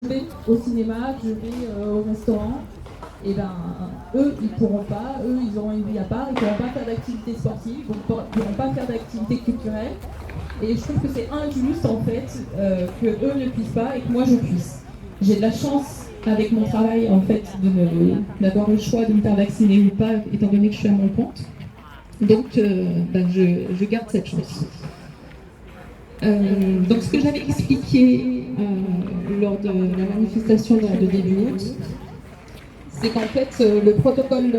vais au cinéma, je vais au restaurant, et ben eux ils pourront pas, eux ils auront une vie à part, ils pourront pas faire d'activité sportive, ils pourront pas faire d'activité culturelle. Et je trouve que c'est injuste en fait que eux ne puissent pas et que moi je puisse. J'ai de la chance avec mon travail en fait d'avoir le choix de me faire vacciner ou pas, étant donné que je suis à mon compte. Donc je garde cette chance. Donc ce que j'avais expliqué lors de la manifestation de début août, c'est qu'en fait le protocole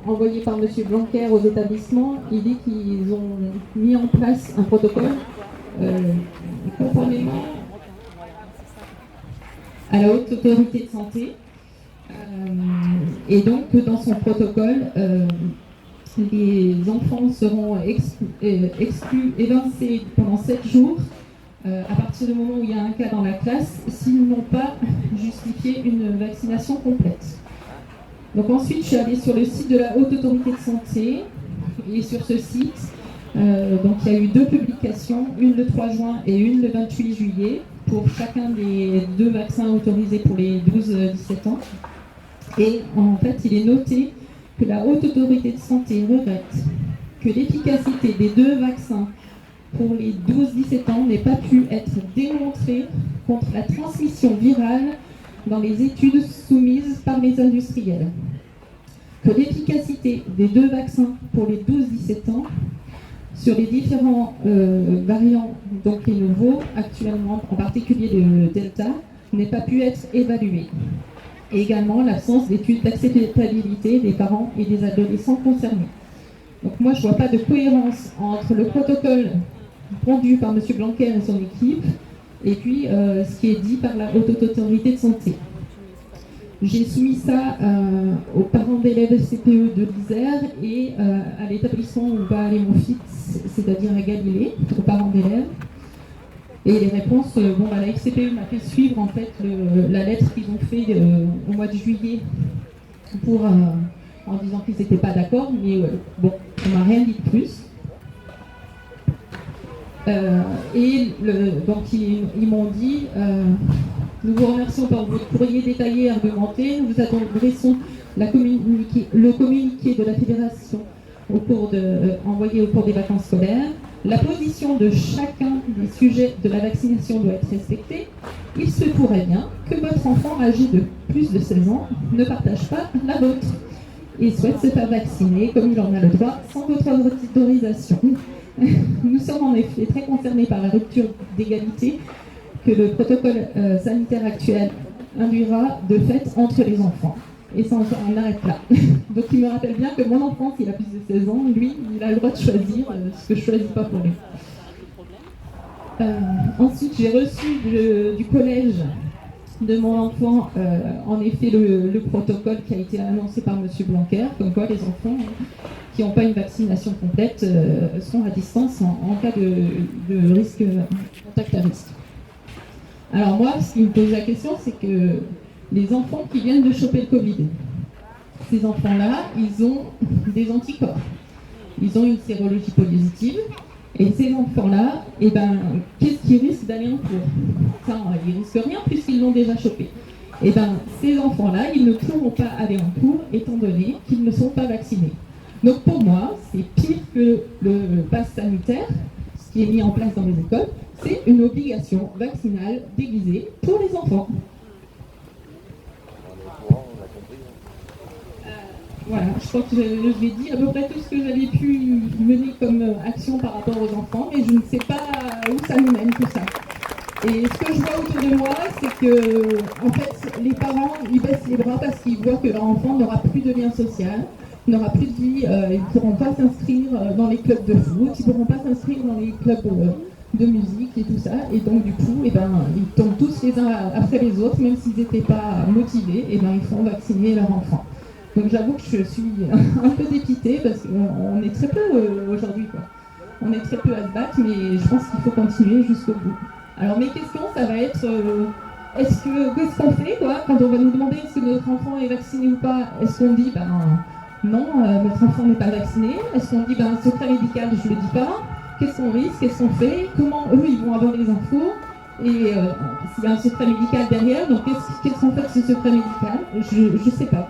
envoyé par M. Blanquer aux établissements, il dit qu'ils ont mis en place un protocole conformément à la Haute Autorité de Santé. Et donc dans son protocole, les enfants seront exclus, évincés pendant 7 jours à partir du moment où il y a un cas dans la classe s'ils n'ont pas justifié une vaccination complète. Donc ensuite, je suis allée sur le site de la Haute Autorité de Santé et sur ce site, donc il y a eu 2 publications, une le 3 juin et une le 28 juillet pour chacun des 2 vaccins autorisés pour les 12-17 ans. Et en fait, il est noté que la Haute Autorité de Santé regrette que l'efficacité des 2 vaccins pour les 12-17 ans n'ait pas pu être démontrée contre la transmission virale dans les études soumises par les industriels. Que l'efficacité des 2 vaccins pour les 12-17 ans sur les différents variants, donc les nouveaux, actuellement, en particulier le Delta, n'ait pas pu être évaluée. Et également l'absence d'études d'acceptabilité des parents et des adolescents concernés. Donc moi, je ne vois pas de cohérence entre le protocole pondu par M. Blanquer et son équipe, et puis ce qui est dit par la Haute Autorité de Santé. J'ai soumis ça aux parents d'élèves CPE de l'Isère et à l'établissement où va aller mon fils, c'est-à-dire à Galilée, aux parents d'élèves. Et les réponses, la FCPE m'a fait suivre en fait la lettre qu'ils ont fait au mois de juillet en disant qu'ils n'étaient pas d'accord, mais on m'a rien dit de plus. Donc ils m'ont dit nous vous remercions pour votre courrier détaillé et argumenté. Nous vous adressons le communiqué de la Fédération envoyé au cours des vacances scolaires. La position de chacun des sujets de la vaccination doit être respectée. Il se pourrait bien que votre enfant âgé de plus de 16 ans ne partage pas la vôtre et souhaite se faire vacciner comme il en a le droit sans votre autorisation. Nous sommes en effet très concernés par la rupture d'égalité que le protocole sanitaire actuel induira de fait entre les enfants. Et ça en arrête là. Donc il me rappelle bien que mon enfant, s'il a plus de 16 ans, lui, il a le droit de choisir ce que je ne choisis pas pour lui. Ensuite, j'ai reçu du collège de mon enfant, en effet, le protocole qui a été annoncé par M. Blanquer, comme quoi les enfants qui n'ont pas une vaccination complète sont à distance en cas de risque, contact à risque. Alors moi, ce qui me pose la question, c'est que les enfants qui viennent de choper le Covid, ces enfants-là, ils ont des anticorps. Ils ont une sérologie positive. Et ces enfants-là, qu'est-ce qu'ils risquent d'aller en cours? Ils risquent rien puisqu'ils l'ont déjà chopé. Ces enfants-là, ils ne pourront pas aller en cours étant donné qu'ils ne sont pas vaccinés. Donc pour moi, c'est pire que le pass sanitaire, ce qui est mis en place dans les écoles, c'est une obligation vaccinale déguisée pour les enfants. Voilà, je crois que j'ai dit à peu près tout ce que j'avais pu mener comme action par rapport aux enfants, mais je ne sais pas où ça nous mène tout ça. Et ce que je vois autour de moi, c'est que en fait, les parents, ils baissent les bras parce qu'ils voient que leur enfant n'aura plus de lien social, n'aura plus de vie, ils ne pourront pas s'inscrire dans les clubs de foot, ils ne pourront pas s'inscrire dans les clubs de musique et tout ça. Et donc du coup, ils tombent tous les uns après les autres, même s'ils n'étaient pas motivés, ils font vacciner leur enfant. Donc j'avoue que je suis un peu dépitée parce qu'on est très peu aujourd'hui, quoi. On est très peu à se battre, mais je pense qu'il faut continuer jusqu'au bout. Alors mes questions, ça va être qu'est-ce qu'on fait, quoi, quand on va nous demander est-ce que notre enfant est vacciné ou pas? Est-ce qu'on dit non, notre enfant n'est pas vacciné? Est-ce qu'on dit secret médical, je le dis pas? Qu'est-ce qu'on risque? Qu'est-ce qu'on fait? Comment eux ils vont avoir les infos? et s'il y a un secret médical derrière. Donc qu'est-ce qu'on fait de ce secret médical? Je sais pas.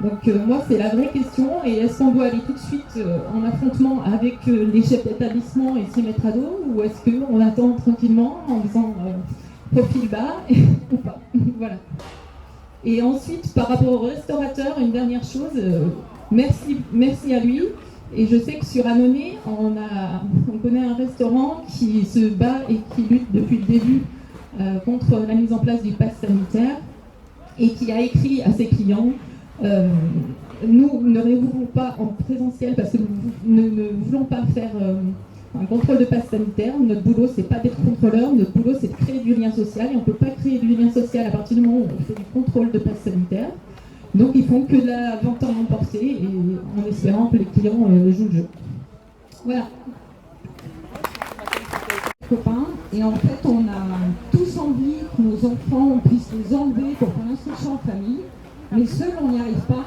Donc moi, c'est la vraie question. Et est-ce qu'on doit aller tout de suite en affrontement avec les chefs d'établissement et s'y mettre à dos, ou est-ce qu'on attend tranquillement en faisant profil bas ou pas? Voilà. Et ensuite, par rapport au restaurateur, une dernière chose, merci à lui. Et je sais que sur Annonay, on connaît un restaurant qui se bat et qui lutte depuis le début contre la mise en place du pass sanitaire et qui a écrit à ses clients nous ne réouvrons pas en présentiel parce que nous ne voulons pas faire un contrôle de passe sanitaire. Notre boulot, c'est pas d'être contrôleur, notre boulot, c'est de créer du lien social et on ne peut pas créer du lien social à partir du moment où on fait du contrôle de passe sanitaire. Donc ils font que de la vente en emporté et en espérant que les clients jouent le jeu. Voilà. Copains, et en fait on a tous envie que nos enfants, on puisse les enlever pour faire l'instruction en famille, mais seul on n'y arrive pas.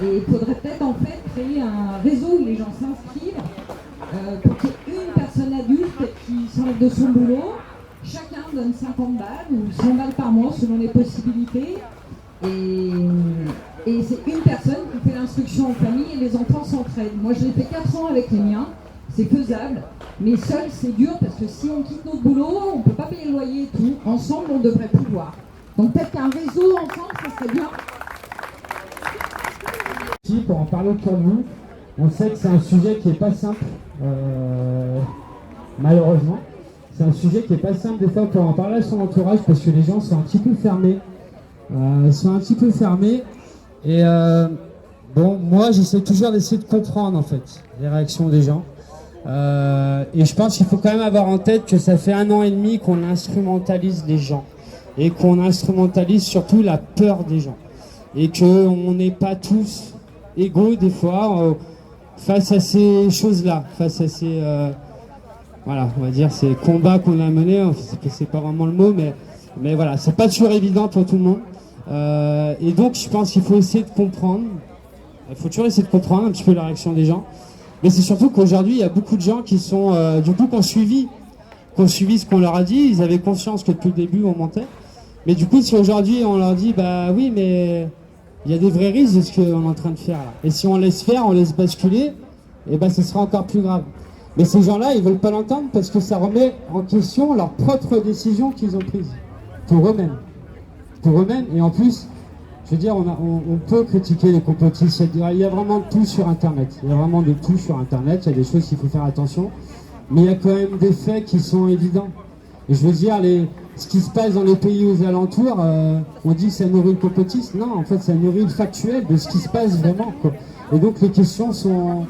Et il faudrait peut-être en fait créer un réseau où les gens s'inscrivent pour qu'il y ait une personne adulte qui s'enlève de son boulot, chacun donne 50 balles ou 100 balles par mois selon les possibilités, et c'est une personne qui fait l'instruction en famille et les enfants s'entraident. Moi je l'ai fait 4 ans avec les miens, c'est faisable, mais seul c'est dur parce que si on quitte notre boulot, on ne peut pas payer le loyer et tout, ensemble on devrait pouvoir. Donc peut-être qu'un réseau ensemble, ça serait bien. Pour en parler autour de nous, on sait que c'est un sujet qui n'est pas simple, malheureusement. C'est un sujet qui n'est pas simple des fois pour en parler à son entourage parce que les gens sont un petit peu fermés. Et bon, moi j'essaie toujours d'essayer de comprendre en fait les réactions des gens. Et je pense qu'il faut quand même avoir en tête que ça fait 1 an et demi qu'on instrumentalise les gens et qu'on instrumentalise surtout la peur des gens et qu'on n'est pas tous égaux des fois face à ces choses-là, face à ces voilà, on va dire ces combats qu'on a menés. C'est pas vraiment le mot, mais voilà, c'est pas toujours évident pour tout le monde. Et donc je pense qu'il faut essayer de comprendre. Il faut toujours essayer de comprendre un petit peu la réaction des gens. Mais c'est surtout qu'aujourd'hui, il y a beaucoup de gens qui sont, du coup, qui ont suivi ce qu'on leur a dit. Ils avaient conscience que depuis le début, on mentait. Mais du coup, si aujourd'hui, on leur dit, bah oui, mais il y a des vrais risques de ce qu'on est en train de faire là. Et si on laisse faire, on laisse basculer, et ben, ce sera encore plus grave. Mais ces gens-là, ils veulent pas l'entendre parce que ça remet en question leur propre décision qu'ils ont prise. Pour eux-mêmes. Pour eux-mêmes. Et en plus, je veux dire, on peut critiquer les complotistes. Il y a vraiment tout sur Internet. Il y a vraiment de tout sur Internet. Il y a des choses qu'il faut faire attention. Mais il y a quand même des faits qui sont évidents. Et je veux dire, ce qui se passe dans les pays aux alentours, on dit que ça nourrit le complotiste. Non, en fait, ça nourrit le factuel de ce qui se passe vraiment, quoi. Et donc, les questions sont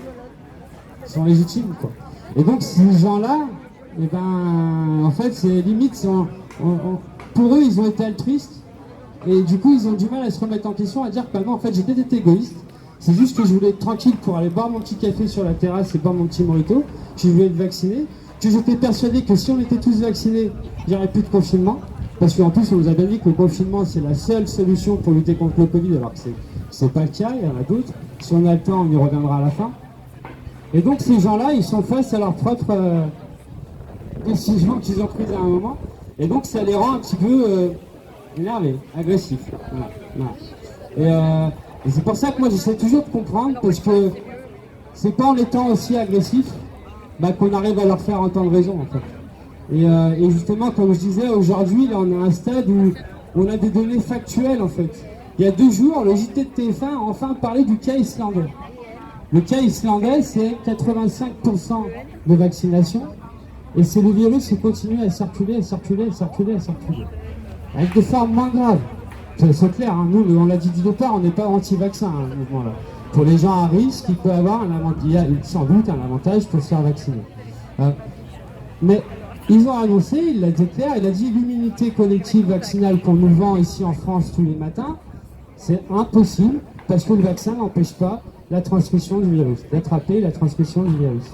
légitimes, quoi. Et donc, ces gens-là, eh ben, en fait, c'est limite, pour eux, ils ont été altruistes. Et du coup, ils ont du mal à se remettre en question, à dire que en fait, j'étais égoïste. C'est juste que je voulais être tranquille pour aller boire mon petit café sur la terrasse et boire mon petit mojito. Que je voulais être vacciné. Que j'étais persuadé que si on était tous vaccinés, il n'y aurait plus de confinement. Parce qu'en plus, on nous a bien dit que le confinement, c'est la seule solution pour lutter contre le Covid, alors que c'est pas le cas, il y en a d'autres. Si on a le temps, on y reviendra à la fin. Et donc, ces gens-là, ils sont face à leurs propres décisions qu'ils ont prises à un moment. Et donc, ça les rend un petit peu énervés, agressifs. Voilà. Et c'est pour ça que moi, j'essaie toujours de comprendre, parce que c'est pas en étant aussi agressif qu'on arrive à leur faire entendre raison, en fait. Et justement, comme je disais, aujourd'hui, là, on est à un stade où on a des données factuelles, en fait. Il y a 2 jours, le JT de TF1 a enfin parlé du cas islandais. Le cas islandais, c'est 85% de vaccination, et c'est le virus qui continue à circuler, avec des formes moins graves. C'est clair, hein. Nous, on l'a dit du départ, on n'est pas anti-vaccin, hein, ce mouvement-là. Pour les gens à risque, il peut avoir il y a sans doute un avantage pour se faire vacciner. Mais ils ont annoncé, il l'a dit clair, il a dit l'immunité collective vaccinale qu'on nous vend ici en France tous les matins, c'est impossible, parce que le vaccin n'empêche pas la transmission du virus, d'attraper la transmission du virus.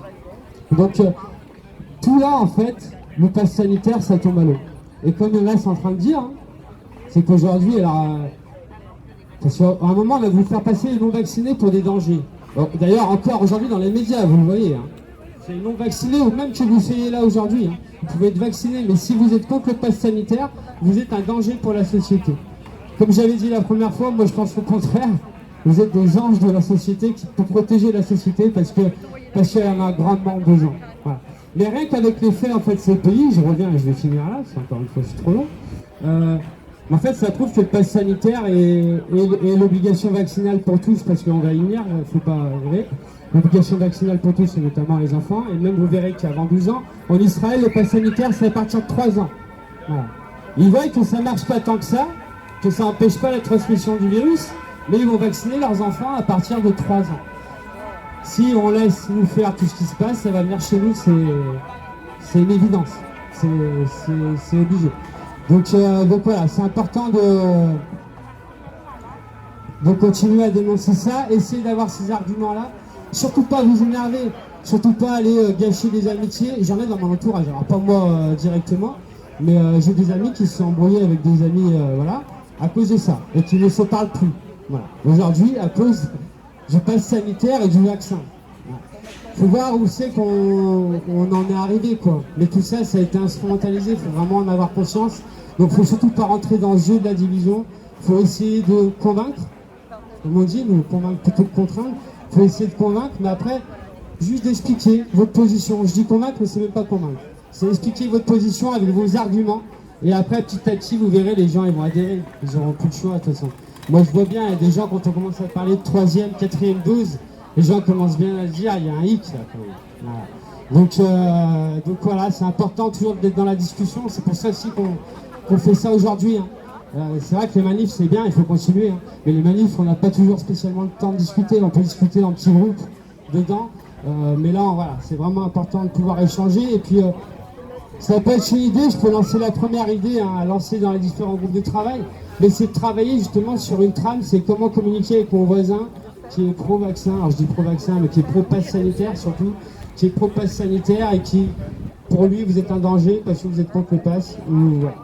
Donc, tout là, en fait, le pass sanitaire, ça tombe à l'eau. Et comme là, c'est en train de dire, hein, c'est qu'aujourd'hui, alors, parce qu'à un moment, on va vous faire passer les non-vaccinés pour des dangers. D'ailleurs, encore aujourd'hui dans les médias, vous le voyez. Hein. c'est non vacciné ou même que vous soyez là aujourd'hui. Hein. Vous pouvez être vacciné, mais si vous êtes contre le pass sanitaire, vous êtes un danger pour la société. Comme j'avais dit la première fois, moi je pense au contraire. Vous êtes des anges de la société pour protéger la société parce qu'il y en a grandement besoin. Voilà. Mais rien qu'avec les faits en fait, ces pays, je reviens et je vais finir là, c'est encore une fois je suis trop long. En fait, ça prouve que le pass sanitaire et l'obligation vaccinale pour tous, parce qu'on va y venir, il ne faut pas rêver. L'obligation vaccinale pour tous, et notamment les enfants, et même vous verrez qu'avant 12 ans, en Israël, le pass sanitaire, c'est à partir de 3 ans. Voilà. Ils voient que ça ne marche pas tant que ça n'empêche pas la transmission du virus, mais ils vont vacciner leurs enfants à partir de 3 ans. Si on laisse nous faire tout ce qui se passe, ça va venir chez nous, c'est une évidence, c'est obligé. Donc voilà, c'est important de continuer à dénoncer ça, essayer d'avoir ces arguments-là, surtout pas vous énerver, surtout pas aller gâcher des amitiés. J'en ai dans mon entourage, alors pas moi directement, mais j'ai des amis qui se sont embrouillés avec des amis, voilà, à cause de ça, et qui ne se parlent plus. Voilà. Aujourd'hui, à cause du pass sanitaire et du vaccin. Il faut voir où c'est qu'on en est arrivé, quoi. Mais tout ça, ça a été instrumentalisé, il faut vraiment en avoir conscience. Donc il ne faut surtout pas rentrer dans le jeu de la division, il faut essayer de convaincre, comme on dit, nous convaincre plutôt que contraindre, il faut essayer de convaincre, mais après, juste d'expliquer votre position. Je dis convaincre, mais c'est même pas convaincre. C'est expliquer votre position avec vos arguments, et après, petit à petit, vous verrez, les gens, ils vont adhérer, ils n'auront plus de choix, de toute façon. Moi, je vois bien, il y a des gens, quand on commence à parler de 3e, 4e dose, les gens commencent bien à se dire, il y a un hic, là, quand même. Voilà. Donc voilà, c'est important toujours d'être dans la discussion, c'est pour ça aussi qu'on fait ça aujourd'hui. Hein. C'est vrai que les manifs, c'est bien, il faut continuer, hein. Mais les manifs, on n'a pas toujours spécialement le temps de discuter, on peut discuter en petits groupes, dedans. Mais là, voilà, c'est vraiment important de pouvoir échanger, et puis ça peut être une idée, je peux lancer la première idée, hein, à lancer dans les différents groupes de travail, mais c'est de travailler justement sur une trame, c'est comment communiquer avec mon voisin qui est pro-vaccin, alors je dis pro-vaccin, mais qui est pro-pass sanitaire surtout, qui est pro-pass sanitaire et qui, pour lui, vous êtes un danger parce que vous êtes contre le pass, ou voilà.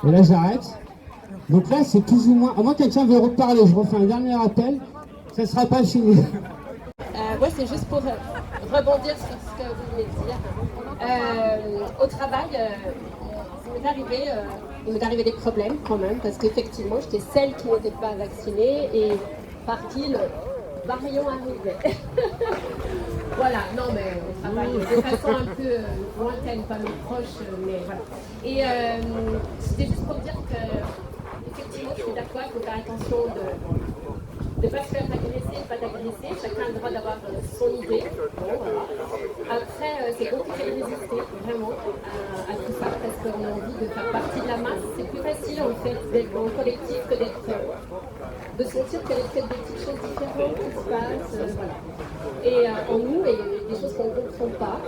Et là, j'arrête. Donc là, c'est plus ou moins, à moins que quelqu'un veut reparler, je refais un dernier appel, ça ne sera pas fini. Moi, c'est juste pour rebondir sur ce que vous venez de dire. Au travail, il m'est arrivé des problèmes quand même, parce qu'effectivement, j'étais celle qui n'était pas vaccinée et par qui le variant arrivait. Voilà, non mais au travail, de façon un peu lointaine, pas le proche, mais voilà. Et c'était juste pour dire que, effectivement, je suis d'accord, il faut faire attention de ne pas se faire agresser, de pas d'agresser. Chacun a le droit d'avoir son idée. Bon, voilà. Après, c'est compliqué de résister vraiment à tout ça parce qu'on a envie de faire partie de la masse. C'est plus facile en fait d'être dans le collectif que de sentir qu'il y a peut-être des petites choses différentes qui se passent. Voilà. Et en nous, il y a des choses qu'on ne comprend pas.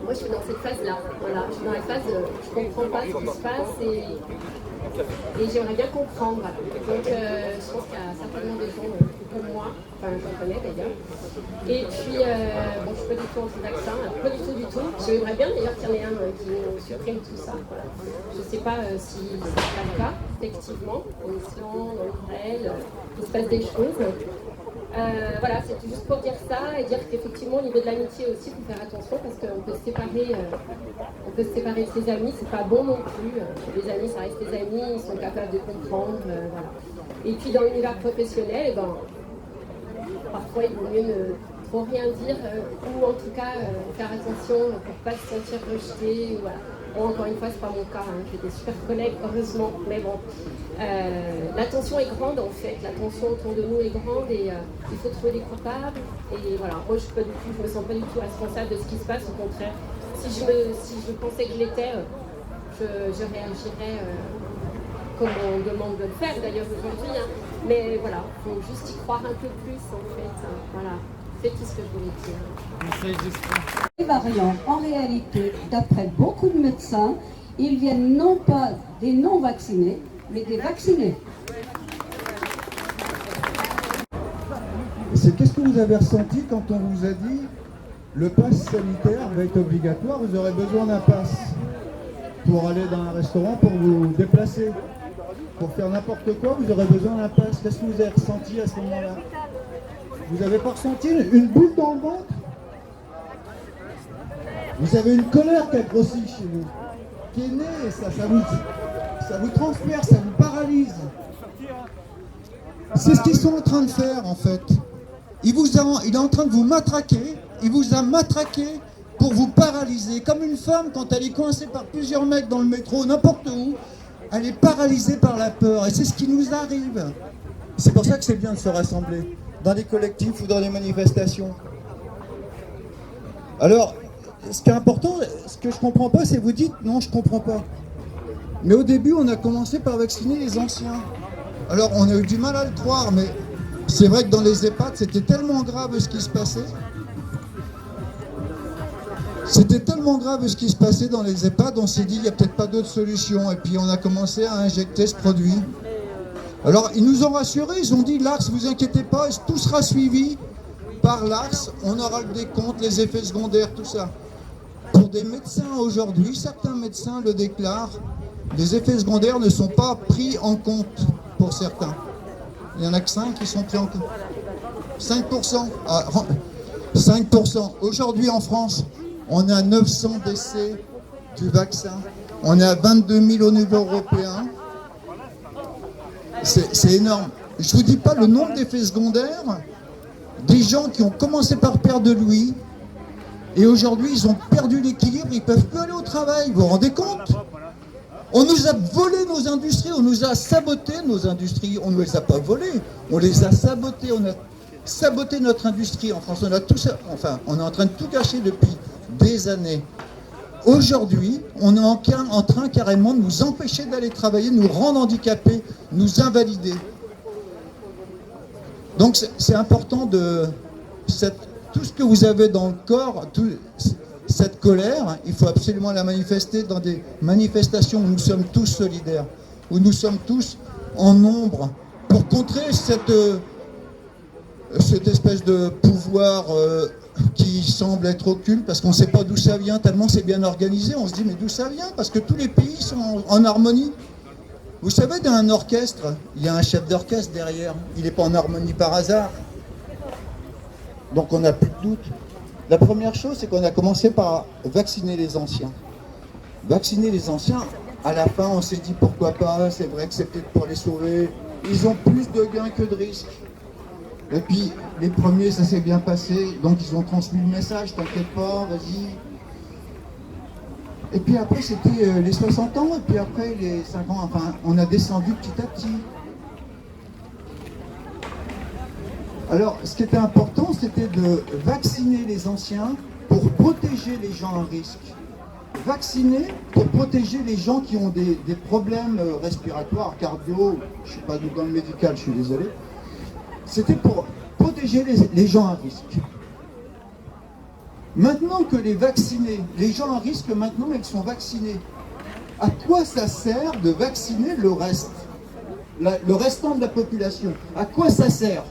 Moi, je suis dans cette phase-là. Voilà. Je suis dans la phase, je ne comprends pas ce qui se passe et j'aimerais bien comprendre. Voilà. Donc, je pense qu'il y a certainement des gens comme moi, enfin, j'en connais d'ailleurs. Et puis, bon, je ne suis pas du tout anti-vaccin, pas du tout. J'aimerais bien d'ailleurs qu'il y en ait un qui nous supprime tout ça. Voilà. Je ne sais pas si c'est pas le cas, effectivement. En Islande, en Israël, il se passe des choses. Voilà, c'est juste pour dire ça et dire qu'effectivement au niveau de l'amitié aussi, il faut faire attention parce qu'on peut se séparer de ses amis, c'est pas bon non plus. Les amis, ça reste des amis, ils sont capables de comprendre, voilà. Et puis dans l'univers professionnel, eh ben, parfois il vaut mieux ne trop rien dire ou en tout cas faire attention pour pas se sentir rejeté. Voilà. Bon, encore une fois, c'est pas mon cas, hein. J'ai des super collègues, heureusement, mais bon. La tension est grande en fait, la tension autour de nous est grande et il faut trouver des coupables. Et voilà, moi je me sens pas du tout responsable de ce qui se passe, au contraire. Si je pensais que je l'étais, je réagirais comme on demande de le faire d'ailleurs aujourd'hui. Hein. Mais voilà, il faut juste y croire un peu plus en fait. Hein. Voilà. C'est tout ce que je voulais dire. Les variants, en réalité, d'après beaucoup de médecins, ils viennent non pas des non-vaccinés, mais des vaccinés. Qu'est-ce que vous avez ressenti quand on vous a dit le pass sanitaire va être obligatoire, vous aurez besoin d'un pass pour aller dans un restaurant, pour vous déplacer, pour faire n'importe quoi, vous aurez besoin d'un pass. Qu'est-ce que vous avez ressenti à ce moment-là? Vous n'avez pas ressenti une boule dans le ventre? Vous avez une colère qui a grossi chez vous, qui est née, ça vous transperce, ça vous paralyse. C'est ce qu'ils sont en train de faire en fait. Il est en train de vous matraquer, il vous a matraqué pour vous paralyser. Comme une femme quand elle est coincée par plusieurs mecs dans le métro, n'importe où, elle est paralysée par la peur. Et c'est ce qui nous arrive. C'est pour ça que c'est bien de se rassembler, dans des collectifs ou dans des manifestations. Alors, ce qui est important, ce que je comprends pas, c'est que vous dites non, je comprends pas. Mais au début, on a commencé par vacciner les anciens. Alors, on a eu du mal à le croire, mais c'est vrai que dans les EHPAD, c'était tellement grave ce qui se passait. C'était tellement grave ce qui se passait dans les EHPAD, on s'est dit, il n'y a peut-être pas d'autre solution. Et puis, on a commencé à injecter ce produit. Alors, ils nous ont rassurés, ils ont dit, l'ARS, vous inquiétez pas, tout sera suivi par l'ARS, on aura le décompte, les effets secondaires, tout ça. Pour des médecins aujourd'hui, certains médecins le déclarent, les effets secondaires ne sont pas pris en compte pour certains. Il n'y en a que 5 qui sont pris en compte. 5%. 5%. Aujourd'hui en France, on a 900 décès du vaccin. On est à 22 000 au niveau européen. C'est énorme. Je ne vous dis pas le nombre d'effets secondaires des gens qui ont commencé par perdre de l'ouïe et aujourd'hui ils ont perdu l'équilibre, ils ne peuvent plus aller au travail. Vous vous rendez compte? On nous a volé nos industries, on nous a saboté nos industries. On ne les a pas volées, on les a sabotées. On a saboté notre industrie en France. On est en train de tout gâcher depuis des années. Aujourd'hui, on est en train carrément de nous empêcher d'aller travailler, nous rendre handicapés, nous invalider. Donc c'est important tout ce que vous avez dans le corps, cette colère, il faut absolument la manifester dans des manifestations où nous sommes tous solidaires, où nous sommes tous en nombre, pour contrer cette espèce de pouvoir qui semble être occulte, parce qu'on ne sait pas d'où ça vient, tellement c'est bien organisé, on se dit mais d'où ça vient? Parce que tous les pays sont en harmonie. Vous savez, dans un orchestre, il y a un chef d'orchestre derrière, il n'est pas en harmonie par hasard. Donc on n'a plus de doute. La première chose, c'est qu'on a commencé par vacciner les anciens. Vacciner les anciens, à la fin on s'est dit pourquoi pas, c'est vrai que c'est peut-être pour les sauver. Ils ont plus de gains que de risques. Et puis, les premiers, ça s'est bien passé, donc ils ont transmis le message, t'inquiète pas, vas-y. Et puis après, c'était les 60 ans, et puis après, les 5 ans, enfin, on a descendu petit à petit. Alors, ce qui était important, c'était de vacciner les anciens pour protéger les gens à risque. Vacciner pour protéger les gens qui ont des problèmes respiratoires, cardio, je ne suis pas dans le médical, je suis désolé. C'était pour protéger les gens à risque. Maintenant que les gens à risque, maintenant ils sont vaccinés. À quoi ça sert de vacciner le reste? Le restant de la population? À quoi ça sert?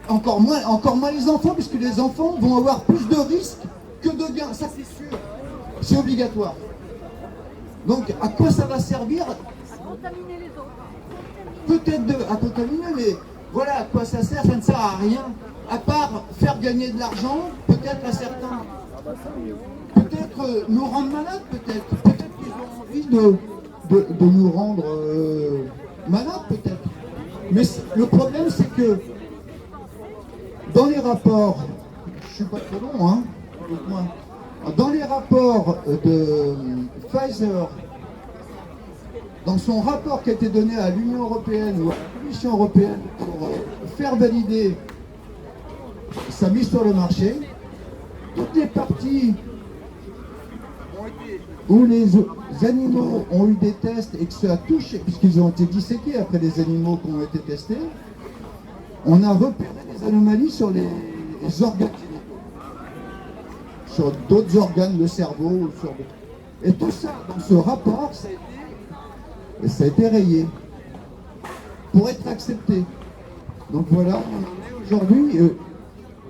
Encore moins les enfants, puisque les enfants vont avoir plus de risques que de gains, ça c'est sûr. C'est obligatoire. Donc à quoi ça va servir? À contaminer les autres. Peut-être à contaminer, mais voilà, à quoi ça sert? Ça ne sert à rien, à part faire gagner de l'argent, peut-être à certains. Peut-être nous rendre malades, peut-être qu'ils ont envie de nous rendre malades, peut-être. Mais le problème, c'est que dans les rapports, je suis pas trop long, hein, dans les rapports de Pfizer, dans son rapport qui a été donné à l'Union européenne ou à la Commission européenne pour faire valider sa mise sur le marché, toutes les parties où les animaux ont eu des tests et que ça a touché, puisqu'ils ont été disséqués après les animaux qui ont été testés, on a repéré des anomalies sur les organes génitaux, sur d'autres organes, le cerveau, et tout ça, dans ce rapport, ça a été rayé pour être accepté. Donc voilà, on en est aujourd'hui.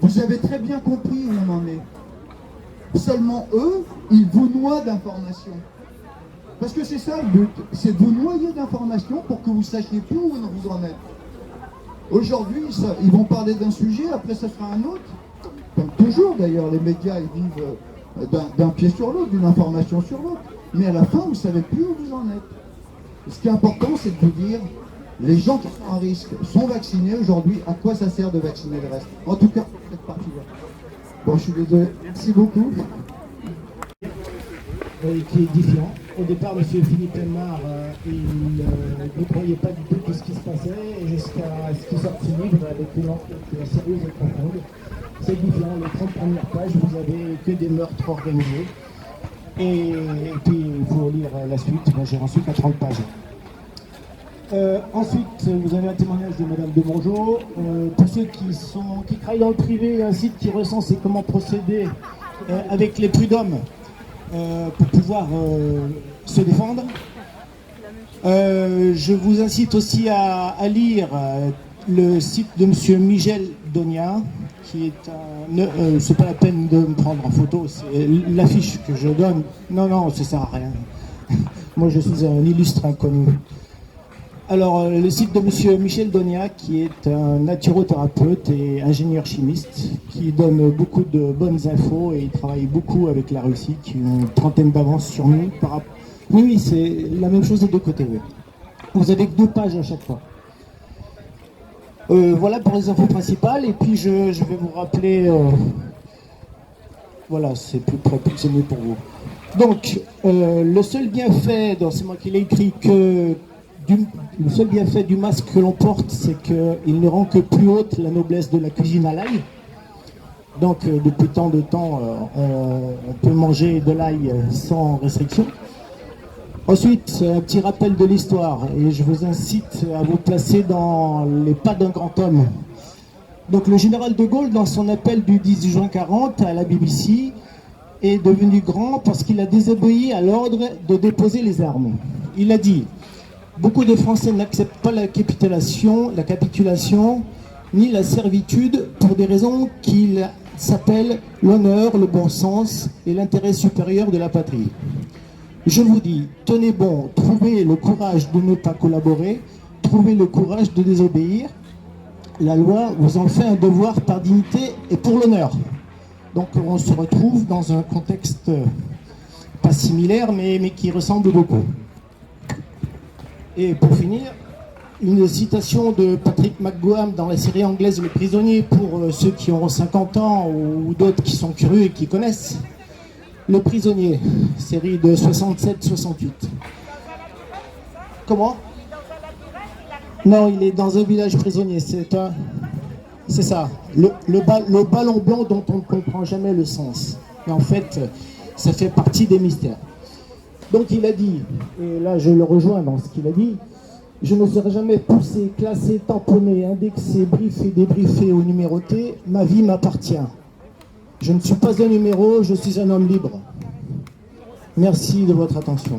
Vous avez très bien compris où on en est. Seulement eux, ils vous noient d'informations. Parce que c'est ça le but, c'est de vous noyer d'informations pour que vous sachiez plus où vous en êtes. Aujourd'hui, ils vont parler d'un sujet, après ça sera un autre. comme toujours d'ailleurs, les médias ils vivent d'un pied sur l'autre, d'une information sur l'autre. Mais à la fin, vous ne savez plus où vous en êtes. Ce qui est important, c'est de vous dire, les gens qui sont à risque sont vaccinés aujourd'hui, à quoi ça sert de vacciner le reste? En tout cas, cette partie-là. Bon, je suis désolé. Merci beaucoup. Qui est différent. Au départ, M. Philippe Elmar, il ne croyait pas du tout tout ce qui se passait, et jusqu'à ce qu'il sorte ce livre avec une enquête sérieuse et profonde. C'est différent. Les 30 premières pages, vous avez que des meurtres organisés. Et puis, il faut lire la suite. Moi, j'ai reçu qu'à 30 pages. Ensuite, vous avez un témoignage de Madame de Mongeau. Pour ceux qui travaillent dans le privé, un site qui recense et comment procéder avec les prud'hommes pour pouvoir se défendre. Je vous incite aussi à lire le site de M. Michel Donia, qui est un... c'est pas la peine de me prendre en photo, c'est l'affiche que je donne. Non, ça sert à rien. Moi, je suis un illustre inconnu. Alors, le site de M. Michel Donia, qui est un naturothérapeute et ingénieur chimiste, qui donne beaucoup de bonnes infos et il travaille beaucoup avec la Russie, qui a une trentaine d'avance sur nous. Oui, c'est la même chose des deux côtés. Oui. Vous avez que 2 pages à chaque fois. Voilà pour les infos principales, et puis je vais vous rappeler... voilà, c'est plus près, c'est mieux pour vous. Donc, le seul bienfait, c'est moi qui l'ai écrit, le seul bienfait du masque que l'on porte, c'est qu'il ne rend que plus haute la noblesse de la cuisine à l'ail. Donc, depuis tant de temps, on peut manger de l'ail sans restriction. Ensuite, un petit rappel de l'histoire, et je vous incite à vous placer dans les pas d'un grand homme. Donc, le général de Gaulle, dans son appel du 10 juin 40 à la BBC, est devenu grand parce qu'il a désobéi à l'ordre de déposer les armes. Il a dit: beaucoup de Français n'acceptent pas la capitulation, ni la servitude pour des raisons qu'ils s'appellent l'honneur, le bon sens et l'intérêt supérieur de la patrie. Je vous dis, tenez bon, trouvez le courage de ne pas collaborer, trouvez le courage de désobéir. La loi vous en fait un devoir par dignité et pour l'honneur. Donc on se retrouve dans un contexte pas similaire, mais qui ressemble beaucoup. Et pour finir, une citation de Patrick McGowan dans la série anglaise Le Prisonnier, pour ceux qui ont 50 ans ou d'autres qui sont curieux et qui connaissent. Le Prisonnier, série de 67-68. Comment? Non, il est dans un village prisonnier, c'est ça, le ballon blanc dont on ne comprend jamais le sens. Et en fait, ça fait partie des mystères. Donc il a dit, et là je le rejoins dans ce qu'il a dit: je ne serai jamais poussé, classé, tamponné, indexé, briefé, débriefé ou numéroté, ma vie m'appartient. Je ne suis pas un numéro, je suis un homme libre. Merci de votre attention.